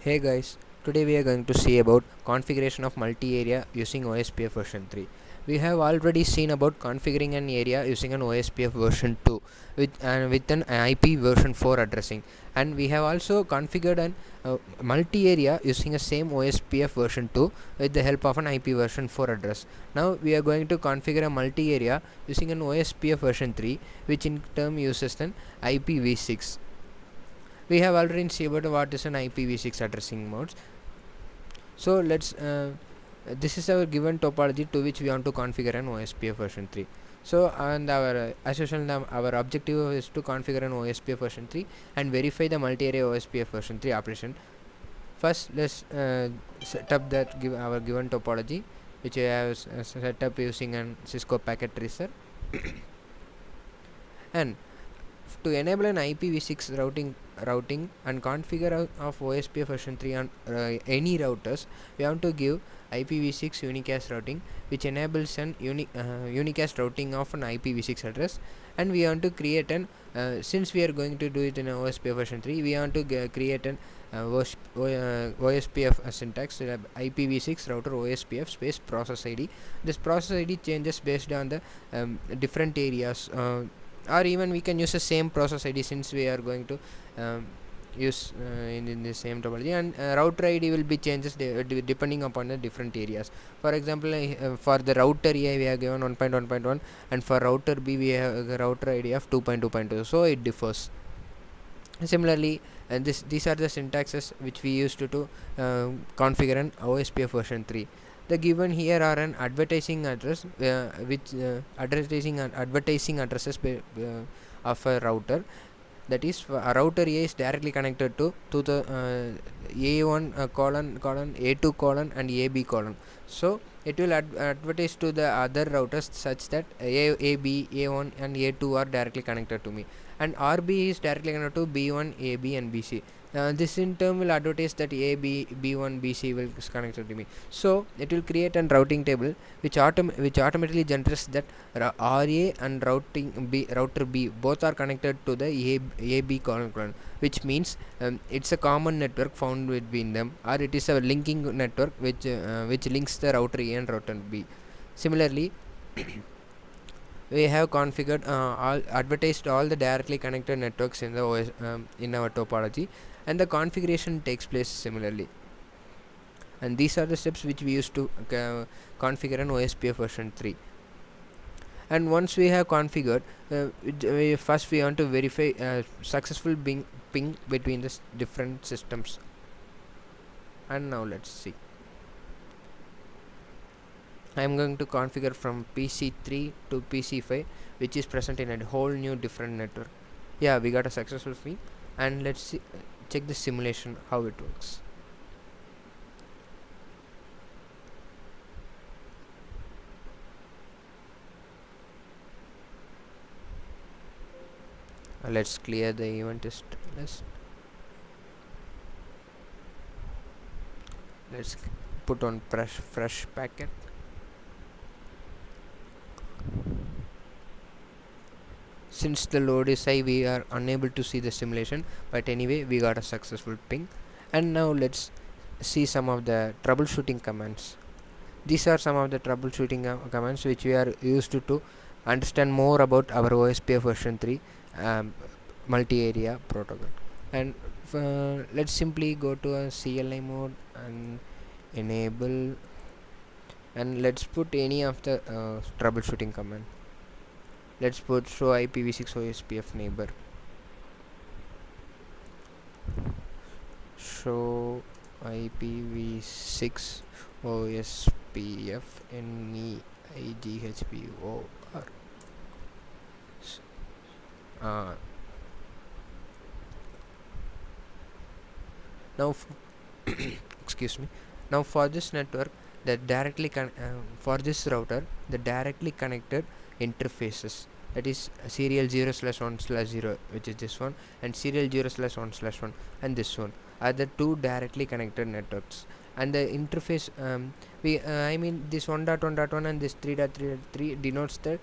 Hey guys, today we are going to see about configuration of multi-area using OSPF version 3. We have already seen about configuring an area using an OSPF version 2 with an IP version 4 addressing, and we have also configured an multi-area using a same OSPF version 2 with the help of an IP version 4 address. Now we are going to configure a multi-area using an OSPF version 3, which in turn uses an IPv6. We have already seen about what is an IPv6 addressing modes. So this is our given topology to which we want to configure an OSPF version 3. So and our as usual our objective is to configure an OSPF version 3 and verify the multi-area OSPF version 3 operation. First let's set up our given topology, which I have set up using an Cisco packet tracer. And to enable an IPv6 routing and configure of OSPF version 3 on any routers, we have to give IPv6 unicast routing, which enables an unicast routing of an IPv6 address. And we want to create an since we are going to do it in OSPF version 3, we want to create an OSPF syntax, IPv6 router OSPF space process ID. This process ID changes based on the different areas, or even we can use the same process ID since we are going to use in the same topology, and router ID will be changes depending upon the different areas. For example, for the router A we have given 1.1.1, and for router B we have a router ID of 2.2.2, so it differs. Similarly, these are the syntaxes which we used to configure an OSPF version 3. The given here are an advertising address, which advertising addresses of a router. That is, a router A is directly connected to the A1 colon A2 colon and AB colon. So it will advertise to the other routers such that AB, A1 and A2 are directly connected to me, and RB is directly connected to B1, AB and BC. This in turn will advertise that A, B, B1, BC will is connected to me. So it will create a routing table which automatically generates that RA and router B both are connected to the AB colon, which means it's a common network found between them, or it is a linking network which links the router A and router B. Similarly, we have configured advertised all the directly connected networks in the OS in our topology, and the configuration takes place similarly. And these are the steps which we use to configure an OSPF version 3. And once we have configured, first we want to verify successful ping between the different systems. And now let's see. I am going to configure from PC3 to PC5, which is present in a whole new different network. Yeah, we got a successful ping, and let's see, check the simulation how it works. Let's clear the event list. Let's put on fresh packet. Since the load is high, we are unable to see the simulation, but anyway we got a successful ping. And now let's see some of the troubleshooting commands. These are some of the troubleshooting commands which we are used to understand more about our OSPF version 3 multi-area protocol. And let's simply go to a CLI mode and enable, and let's put any of the troubleshooting command. Let's put show IPv6 OSPF neighbor. Show IPv6 OSPF NEIGHPOR. Now excuse me. Now for this network, for this router, the directly connected interfaces, that is serial 0/1/0, which is this one, and serial 0/1/1, and this one are the two directly connected networks. And the interface, I mean this 1.1.1 and this 3.3.3 denotes the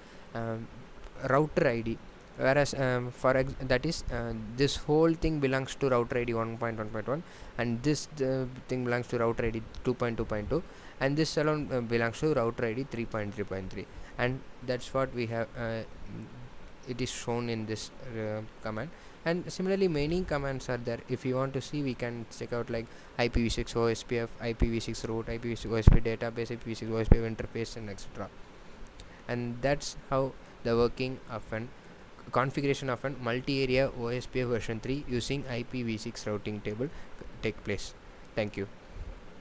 router ID. whereas that is this whole thing belongs to router ID 1.1.1, and this thing belongs to router ID 2.2.2, and this alone belongs to router ID 3.3.3, and that's what we have it is shown in this command. And similarly many commands are there. If you want to see, we can check out like IPv6 OSPF, IPv6 root, IPv6 OSP database, IPv6 OSPF interface, and etc. And that's how the working of an configuration of an multi-area OSPF version 3 using IPv6 routing table take place. Thank you.